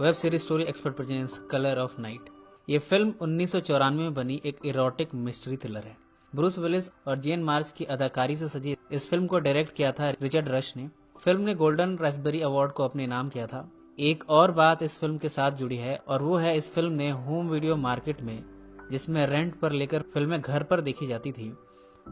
Web series story expert presents colour of night. ये film 1994 में बनी एक इरोटिक मिस्ट्री थ्रिलर है। ब्रूस विलिस और जेन मार्श की अदाकारी से सजी इस फिल्म को डायरेक्ट किया था रिचर्ड रश ने। फिल्म ने गोल्डन रास्पबेरी अवार्ड को अपने नाम किया था। एक और बात इस फिल्म के साथ जुड़ी है और वो है इस फिल्म ने होम वीडियो मार्केट में, जिसमें रेंट पर लेकर फिल्में घर पर देखी जाती थी,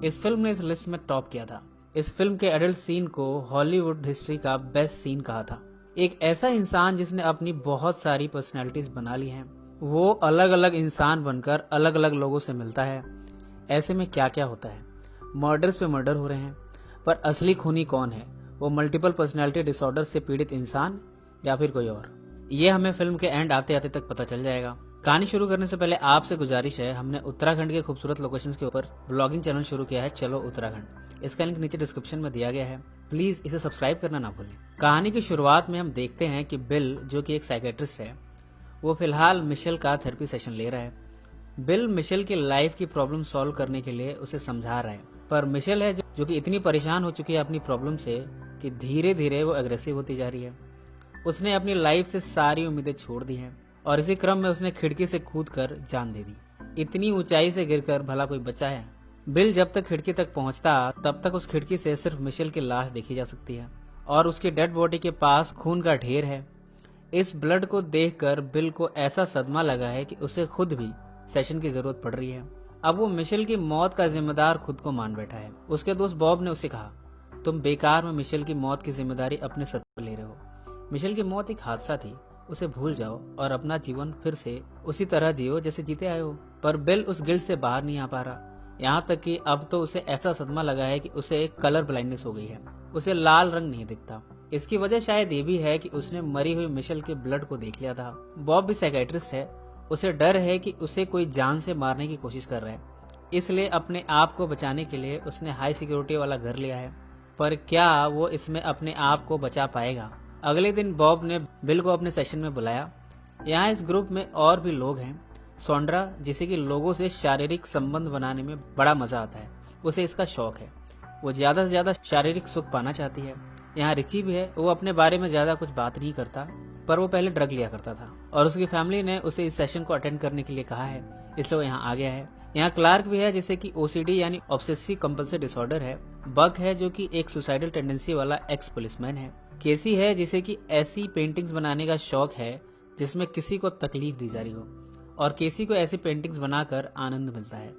इस फिल्म ने इस लिस्ट में टॉप किया था। इस फिल्म के एडल्ट सीन को हॉलीवुड हिस्ट्री का बेस्ट सीन कहा था। एक ऐसा इंसान जिसने अपनी बहुत सारी पर्सनैलिटीज बना ली हैं, वो अलग अलग इंसान बनकर अलग अलग लोगों से मिलता है। ऐसे में क्या क्या होता है, मर्डर्स पे मर्डर हो रहे हैं, पर असली खूनी कौन है? वो मल्टीपल पर्सनैलिटी डिसऑर्डर से पीड़ित इंसान या फिर कोई और? ये हमें फिल्म के एंड आते आते तक पता चल जाएगा। कहानी शुरू करने से पहले आपसे गुजारिश है, हमने उत्तराखंड के खूबसूरत लोकेशंस के ऊपर ब्लॉगिंग चैनल शुरू किया है, चलो उत्तराखंड। इसका लिंक नीचे डिस्क्रिप्शन में दिया गया है, प्लीज इसे सब्सक्राइब करना ना भूलें। कहानी की शुरुआत में हम देखते हैं कि बिल, जो कि एक साइकेट्रिस्ट है, वो फिलहाल मिशेल का थेरेपी सेशन ले रहा है। बिल मिशेल की लाइफ की प्रॉब्लम सॉल्व करने के लिए उसे समझा रहा है, पर मिशेल है जो कि इतनी परेशान हो चुकी है अपनी प्रॉब्लम से कि धीरे धीरे वो अग्रेसिव होती जा रही है। उसने अपनी लाइफ से सारी उम्मीदें छोड़ दी हैं और इसी क्रम में उसने खिड़की से कूदकर जान दे दी। इतनी ऊंचाई से गिरकर भला कोई बचा है? बिल जब तक खिड़की तक पहुंचता तब तक उस खिड़की से सिर्फ मिशेल की लाश देखी जा सकती है और उसकी डेड बॉडी के पास खून का ढेर है। इस ब्लड को देखकर बिल को ऐसा सदमा लगा है कि उसे खुद भी सेशन की जरूरत पड़ रही है। अब वो मिशेल की मौत का जिम्मेदार खुद को मान बैठा है। उसके दोस्त बॉब ने उसे कहा, तुम बेकार में मिशेल की मौत की जिम्मेदारी अपने सर पर ले रहे हो। मिशेल की मौत एक हादसा थी, उसे भूल जाओ और अपना जीवन फिर से उसी तरह जियो जैसे जीते आए हो। पर बिल उस गिल्ट से बाहर नहीं आ पा रहा। यहाँ तक कि अब तो उसे ऐसा सदमा लगा है कि उसे एक कलर ब्लाइंडनेस हो गई है, उसे लाल रंग नहीं दिखता। इसकी वजह शायद ये भी है कि उसने मरी हुई मिशेल के ब्लड को देख लिया था। बॉब भी साइकेट्रिस्ट है, उसे डर है कि उसे कोई जान से मारने की कोशिश कर रहा है, इसलिए अपने आप को बचाने के लिए उसने हाई सिक्योरिटी वाला घर लिया है। पर क्या वो इसमें अपने आप को बचा पाएगा? अगले दिन बॉब ने बिल को अपने सेशन में बुलाया। यहाँ इस ग्रुप में और भी लोग हैं। सोंड्रा, जिसे कि लोगों से शारीरिक संबंध बनाने में बड़ा मजा आता है, उसे इसका शौक है। वो ज्यादा से ज्यादा शारीरिक सुख पाना चाहती है। यहाँ रिची भी है, वो अपने बारे में ज्यादा कुछ बात नहीं करता, पर वो पहले ड्रग लिया करता था और उसकी फैमिली ने उसे इस सेशन को अटेंड करने के लिए कहा है, इसलिए वो यहाँ आ गया है। यहाँ क्लार्क भी है, जिसे कि ओसीडी यानी ऑब्सेसिव कंपल्सिव डिसऑर्डर है। बक है, जो कि एक सुसाइडल टेंडेंसी वाला एक्स पुलिसमैन है। केसी है, जिसे कि ऐसी पेंटिंग्स बनाने का शौक है जिसमें किसी को तकलीफ दी जा रही हो और केसी को ऐसी पेंटिंग्स बनाकर आनंद मिलता है,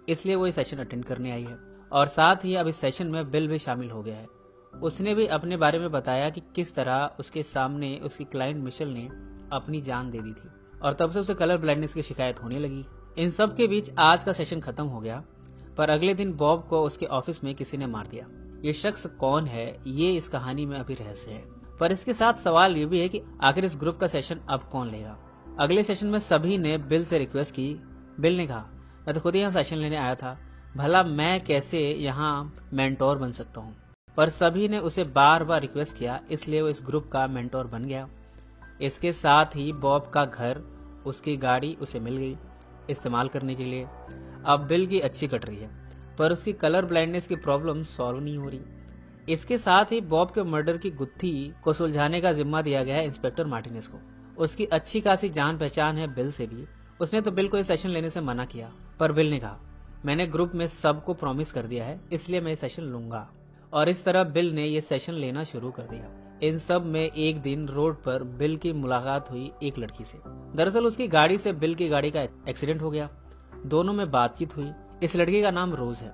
इसलिए वो ये सेशन अटेंड करने आई है। और साथ ही अब इस सेशन में बिल भी शामिल हो गया है। उसने भी अपने बारे में बताया कि किस तरह उसके सामने उसकी क्लाइंट मिशेल ने अपनी जान दे दी थी और तब से उसे कलर ब्लाइंडनेस की शिकायत होने लगी। इन सब के बीच आज का सेशन खत्म हो गया, पर अगले दिन बॉब को उसके ऑफिस में किसी ने मार दिया। ये शख्स कौन है, ये इस कहानी में अभी रहस्य है। पर इसके साथ सवाल ये भी है कि आखिर इस ग्रुप का सेशन अब कौन लेगा। अगले सेशन में सभी ने बिल से रिक्वेस्ट की। बिल ने कहा, मैं तो खुद ही यहाँ सेशन लेने आया था, भला मैं कैसे यहाँ मेंटोर बन सकता हूँ। पर सभी ने उसे बार बार रिक्वेस्ट किया, इसलिए वो इस ग्रुप का मेंटोर बन गया। इसके साथ ही बॉब का घर, उसकी गाड़ी उसे मिल गई इस्तेमाल करने के लिए। अब बिल की अच्छी कट रही है, पर उसकी कलर ब्लाइंडनेस की प्रॉब्लम सॉल्व नहीं हो रही। इसके साथ ही बॉब के मर्डर की गुत्थी को सुलझाने का जिम्मा दिया गया है इंस्पेक्टर मार्टिनेज को। उसकी अच्छी खासी जान पहचान है बिल से भी। उसने तो बिल को ये सेशन लेने से मना किया, पर बिल ने कहा, मैंने ग्रुप में सबको प्रॉमिस कर दिया है, इसलिए मैं ये सेशन लूंगा। और इस तरह बिल ने ये सेशन लेना शुरू कर दिया। इन सब में एक दिन रोड पर बिल की मुलाकात हुई एक लड़की से। दरअसल उसकी गाड़ी से बिल की गाड़ी का एक्सीडेंट हो गया। दोनों में बातचीत हुई। इस लड़की का नाम रोज है।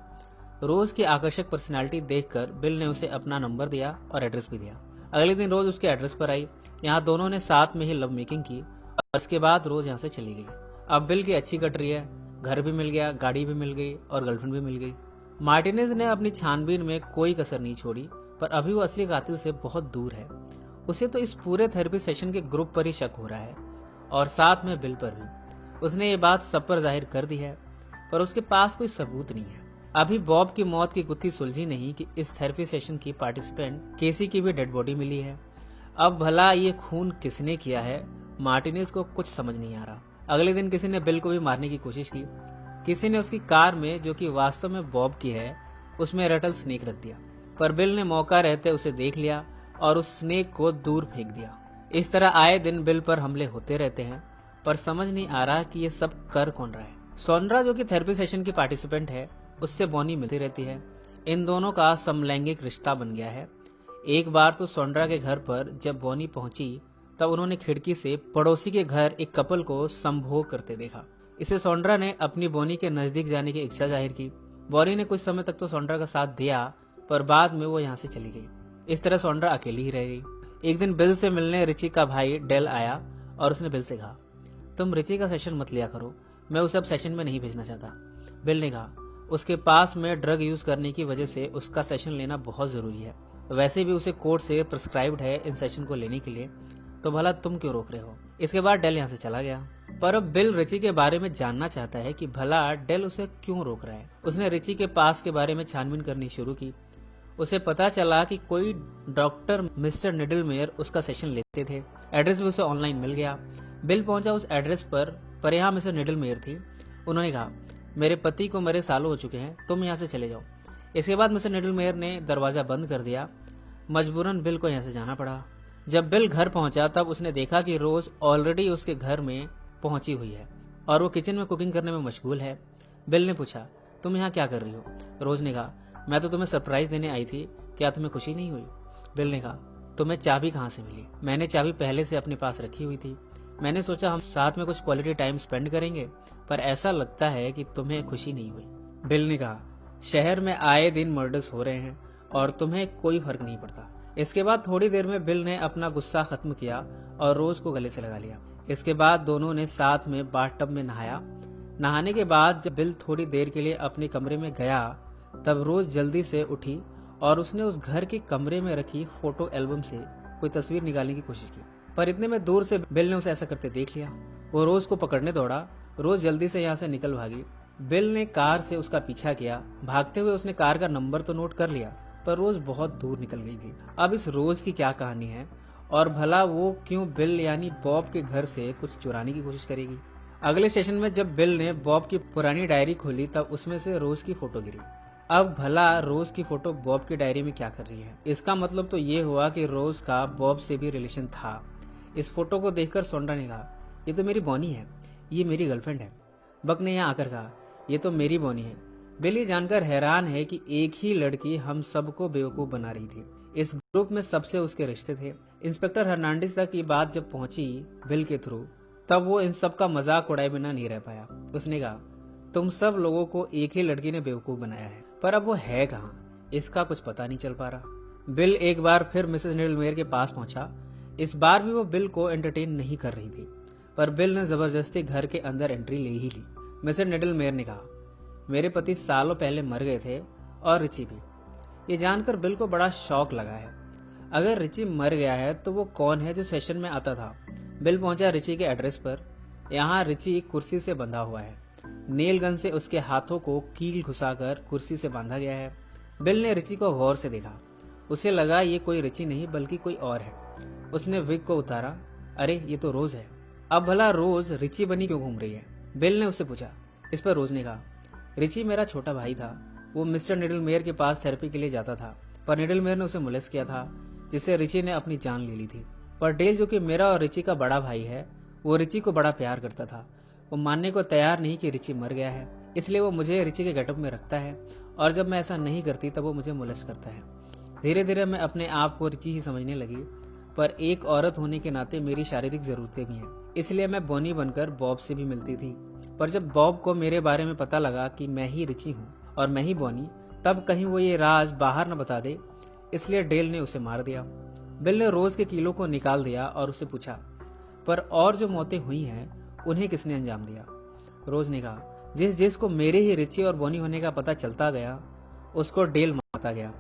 रोज की आकर्षक पर्सनालिटी देखकर बिल ने उसे अपना नंबर दिया और एड्रेस भी दिया। अगले दिन रोज उसके एड्रेस पर आई। यहाँ दोनों ने साथ में ही लव मेकिंग की और इसके बाद रोज यहाँ से चली गई। अब बिल की अच्छी कट रही है, घर भी मिल गया, गाड़ी भी मिल गई और गर्लफ्रेंड भी मिल गई। मार्टिनेज ने अपनी छानबीन में कोई कसर नहीं छोड़ी, पर अभी वो असली कातिल से बहुत दूर है। उसे तो इस पूरे थेरेपी सेशन के ग्रुप पर ही शक हो रहा है और साथ में बिल पर भी। उसने ये बात सब पर जाहिर कर दी है, पर उसके पास कोई सबूत नहीं है। अभी बॉब की मौत की गुत्थी सुलझी नहीं कि इस थेरेपी सेशन की पार्टिसिपेंट केसी की भी डेड बॉडी मिली है। अब भला ये खून किसने किया है, मार्टिनेज को कुछ समझ नहीं आ रहा। अगले दिन किसी ने बिल को भी मारने की कोशिश की। किसी ने उसकी कार में, जो कि वास्तव में बॉब की है, उसमें रटल स्नेक रख दिया, पर बिल ने मौका रहते उसे देख लिया और उस स्नेक को दूर फेंक दिया। इस तरह आए दिन बिल पर हमले होते रहते हैं, पर समझ नहीं आ रहा कि ये सब कर कौन रहा है। सोंड्रा जो कि थेरेपी सेशन की पार्टिसिपेंट है, उससे बॉनी मिलती रहती है। इन दोनों का समलैंगिक रिश्ता बन गया है। एक बार तो सोंड्रा के घर पर जब बॉनी पहुंची तब उन्होंने खिड़की से पड़ोसी के घर एक कपल को संभोग करते देखा। इसे सोंड्रा ने अपनी बॉनी के नजदीक जाने की इच्छा जाहिर की। बॉनी ने कुछ समय तक तो सोंड्रा का साथ दिया, पर बाद में वो यहाँ से चली गई। इस तरह सोंड्रा अकेली ही रह गई। एक दिन बिल से मिलने रिची का भाई डेल आया और उसने बिल से कहा, तुम रिची का सेशन मत लिया करो, मैं उसे अब सेशन में नहीं भेजना चाहता। बिल ने कहा, उसके पास में ड्रग यूज करने की वजह से उसका सेशन लेना बहुत जरूरी है। वैसे भी उसे कोर्ट से प्रिस्क्राइब्ड है इन सेशन को लेने के लिए, तो भला तुम क्यों रोक रहे हो। इसके बाद डेल यहाँ से चला गया। पर अब बिल रिची के बारे में जानना चाहता है कि भला डेल उसे क्यों रोक रहा है। उसने रिची के पास के बारे में छानबीन करनी शुरू की। उसे पता चला कि कोई डॉक्टर मिस्टर निडलमेयर उसका सेशन लेते थे। एड्रेस भी उसे ऑनलाइन मिल गया। बिल पहुंचा उस एड्रेस पर यहाँ मिस्टर निडलमेयर थी। उन्होंने कहा, मेरे पति को मरे सालों हो चुके हैं, तुम यहाँ से चले जाओ। इसके बाद मिस्टर निडलमेयर ने दरवाजा बंद कर दिया। मजबूरन बिल को यहाँ से जाना पड़ा। जब बिल घर पहुंचा तब उसने देखा कि रोज ऑलरेडी उसके घर में पहुंची हुई है और वो किचन में कुकिंग करने में मशगूल है। बिल ने पूछा, तुम यहाँ क्या कर रही हो। रोज ने कहा, मैं तो तुम्हें सरप्राइज देने आई थी, क्या तुम्हें खुशी नहीं हुई। बिल ने कहा, तुम्हें चाबी कहाँ से मिली। मैंने चाबी पहले से अपने पास रखी हुई थी, मैंने सोचा हम साथ में कुछ क्वालिटी टाइम स्पेंड करेंगे, पर ऐसा लगता है कि तुम्हें खुशी नहीं हुई। बिल ने कहा, शहर में आए दिन मर्डर्स हो रहे हैं और तुम्हें कोई फर्क नहीं पड़ता। इसके बाद थोड़ी देर में बिल ने अपना गुस्सा खत्म किया और रोज को गले से लगा लिया। इसके बाद दोनों ने साथ में बाथटब में नहाया। नहाने के बाद जब बिल थोड़ी देर के लिए अपने कमरे में गया तब रोज जल्दी से उठी और उसने उस घर के कमरे में रखी फोटो एल्बम से कोई तस्वीर निकालने की कोशिश की, पर इतने में दूर से बिल ने उसे ऐसा करते देख लिया। वो रोज को पकड़ने दौड़ा। रोज जल्दी से यहाँ से निकल भागी। बिल ने कार से उसका पीछा किया। भागते हुए उसने कार का नंबर तो नोट कर लिया, पर रोज बहुत दूर निकल गई थी। अब इस रोज की क्या कहानी है और भला वो क्यों बिल यानी बॉब के घर से कुछ चुराने की कोशिश करेगी। अगले सेशन में जब बिल ने बॉब की पुरानी डायरी खोली तब उसमें से रोज की फोटो गिरी। अब भला रोज की फोटो बॉब की डायरी में क्या कर रही है। इसका मतलब तो ये हुआ कि रोज का बॉब से भी रिलेशन था। इस फोटो को देखकर सोंड्रा ने कहा, ये तो मेरी बॉनी है, ये मेरी गर्लफ्रेंड है। बक ने यहाँ आकर कहा, ये तो मेरी बॉनी है। बिल ये जानकर हैरान है कि एक ही लड़की हम सबको बेवकूफ बना रही थी। इस ग्रुप में सबसे उसके रिश्ते थे। इंस्पेक्टर हर्नांडिस तक ये बात जब पहुंची बिल के थ्रू, तब वो इन सब का मजाक उड़ाए बिना नहीं रह पाया। उसने कहा, तुम सब लोगों को एक ही लड़की ने बेवकूफ बनाया है, पर अब वो है कहाँ, इसका कुछ पता नहीं चल पा रहा। बिल एक बार फिर मिसेस निडलमेयर के पास पहुंचा। इस बार भी वो बिल को एंटरटेन नहीं कर रही थी, पर बिल ने जबरदस्ती घर के अंदर एंट्री ले ही ली। मिसेस निडलमेयर ने कहा, मेरे पति सालों पहले मर गए थे और रिची भी। ये जानकर बिल को बड़ा शौक लगा है। अगर रिची मर गया है तो वो कौन है जो सेशन में आता था। बिल पहुंचा रिची के एड्रेस पर। यहाँ रिची कुर्सी से बंधा हुआ है। नेल गन से उसके हाथों को कील घुसाकर कुर्सी से बांधा गया है। बिल ने रिची को गौर से देखा। उसे लगा ये कोई रिची नहीं बल्कि कोई और है। उसने विग को उतारा। अरे ये तो रोज है। अब भला रोज रिची बनी क्यों घूम रही है। बिल ने उससे पूछा। इस पर रोज ने कहा, रिची मेरा छोटा भाई था। वो मिस्टर निडलमेयर के पास थेरेपी के लिए जाता था, पर निडलमेयर ने उसे मोलेस्ट किया था, जिससे रिची ने अपनी जान ले ली थी। पर डेल जो कि मेरा और रिची का बड़ा भाई है, वो रिची को बड़ा प्यार करता था। वो मानने को तैयार नहीं कि रिची मर गया है, इसलिए वो मुझे रिची के गेटअप में रखता है और जब मैं ऐसा नहीं करती तब वो मुझे मोलेस्ट करता है। धीरे धीरे मैं अपने आप को रिची ही समझने लगी, पर एक औरत होने के नाते मेरी शारीरिक जरूरतें भी हैं, इसलिए मैं बॉनी बनकर बॉब से भी मिलती थी। पर जब बॉब को मेरे बारे में पता लगा कि मैं ही रिची हूँ और मैं ही बॉनी, तब कहीं वो ये राज बाहर न बता दे, इसलिए डेल ने उसे मार दिया। बिल ने रोज के कीलों को निकाल दिया और उससे पूछा, पर और जो मौतें हुई हैं उन्हें किसने अंजाम दिया। रोज ने कहा, जिस जिसको मेरे ही रिची और बॉनी होने का पता चलता गया उसको डेल मारता गया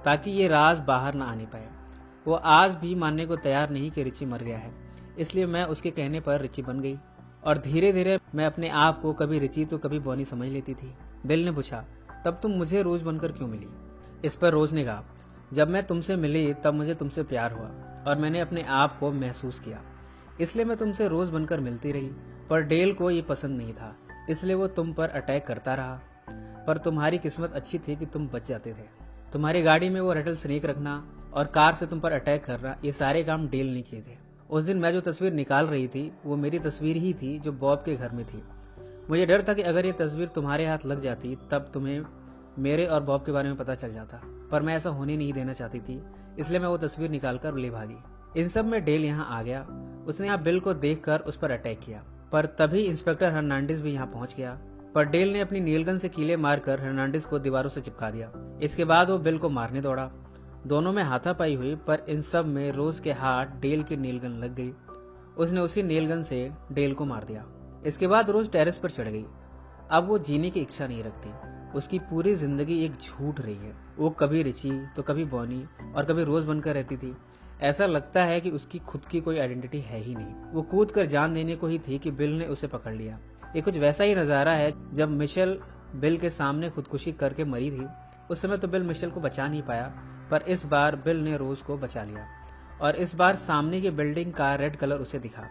ताकि ये राज बाहर न आने पाए। वो आज भी मानने को तैयार नहीं कि रिची मर गया है, इसलिए मैं उसके कहने पर रिची बन गई और धीरे धीरे मैं अपने आप को कभी रिची तो कभी बॉनी समझ लेती थी। बिल ने पूछा, तब तुम मुझे रोज बनकर क्यों मिली। इस पर रोज ने कहा, जब मैं तुमसे मिली तब मुझे तुमसे प्यार हुआ और मैंने अपने आप को महसूस किया, इसलिए मैं तुमसे रोज बनकर मिलती रही। पर डेल को ये पसंद नहीं था, इसलिए वो तुम पर अटैक करता रहा, पर तुम्हारी किस्मत अच्छी थी कि तुम बच जाते थे। तुम्हारी गाड़ी में वो रेटल स्नेक रखना और कार से तुम पर अटैक करना, ये सारे काम डेल ने किए थे। उस दिन मैं जो तस्वीर निकाल रही थी वो मेरी तस्वीर ही थी जो बॉब के घर में थी। मुझे डर था कि अगर ये तस्वीर तुम्हारे हाथ लग जाती तब तुम्हें मेरे और बॉब के बारे में पता चल जाता, पर मैं ऐसा होने नहीं देना चाहती थी, इसलिए मैं वो तस्वीर निकाल कर ले भागी। इन सब में डेल यहाँ आ गया। उसने यहाँ बिल को देखकर उस पर अटैक किया, पर तभी इंस्पेक्टर हर्नांडिस भी यहाँ पहुंच गया। पर डेल ने अपनी नीलगन से कीले मारकर हर्नांडिस को दीवारों से चिपका दिया। इसके बाद वो बिल को मारने दौड़ा। दोनों में हाथापाई हुई, पर इन सब में रोज के हाथ डेल की नीलगन लग गई। उसने उसी नीलगन से डेल को मार दिया। इसके बाद रोज टेरेस पर चढ़ गई। अब वो जीने की इच्छा नहीं रखती। उसकी पूरी जिंदगी एक झूठ रही है। वो कभी रिची तो कभी बॉनी और कभी रोज बनकर रहती थी। ऐसा लगता है कि उसकी खुद की कोई आइडेंटिटी है ही नहीं। वो कूद कर जान देने को ही थी कि बिल ने उसे पकड़ लिया। ये कुछ वैसा ही नजारा है जब मिशेल बिल के सामने खुदकुशी करके मरी थी। उस समय तो बिल मिशेल को बचा नहीं पाया, पर इस बार बिल ने रोज को बचा लिया और इस बार सामने की बिल्डिंग का रेड कलर उसे दिखा।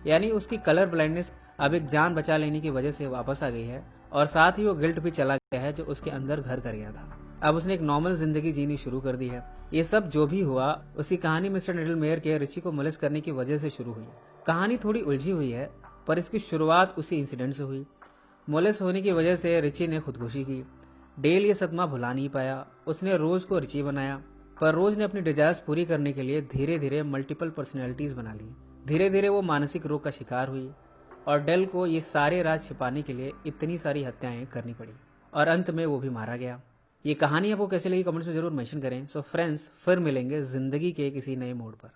यानी उसकी कलर ब्लाइंडनेस अब एक जान बचा लेने की वजह से वापस आ गई है और साथ ही वो गिल्ट भी चला गया है जो उसके अंदर घर कर गया था। अब उसने एक नॉर्मल जिंदगी जीनी शुरू कर दी है। ये सब जो भी हुआ उसकी कहानी मिस्टर निडलमेयर के रिची को मोलेस्ट करने की वजह से शुरू हुई। कहानी थोड़ी उलझी हुई है, पर इसकी शुरुआत उसी इंसिडेंट से हुई। मोलेस्ट होने की वजह से रिची ने खुदकुशी की। डेल ये सदमा भुला नहीं पाया। उसने रोज को रिची बनाया, पर रोज ने अपनी डिजायर्स पूरी करने के लिए धीरे धीरे मल्टीपल पर्सनैलिटीज बना ली। धीरे धीरे वो मानसिक रोग का शिकार हुई और डेल को ये सारे राज छिपाने के लिए इतनी सारी हत्याएं करनी पड़ी और अंत में वो भी मारा गया। ये कहानी आपको कैसे लगी कमेंट्स में जरूर मेंशन करें। सो फ्रेंड्स, फिर मिलेंगे जिंदगी के किसी नए मोड़ पर।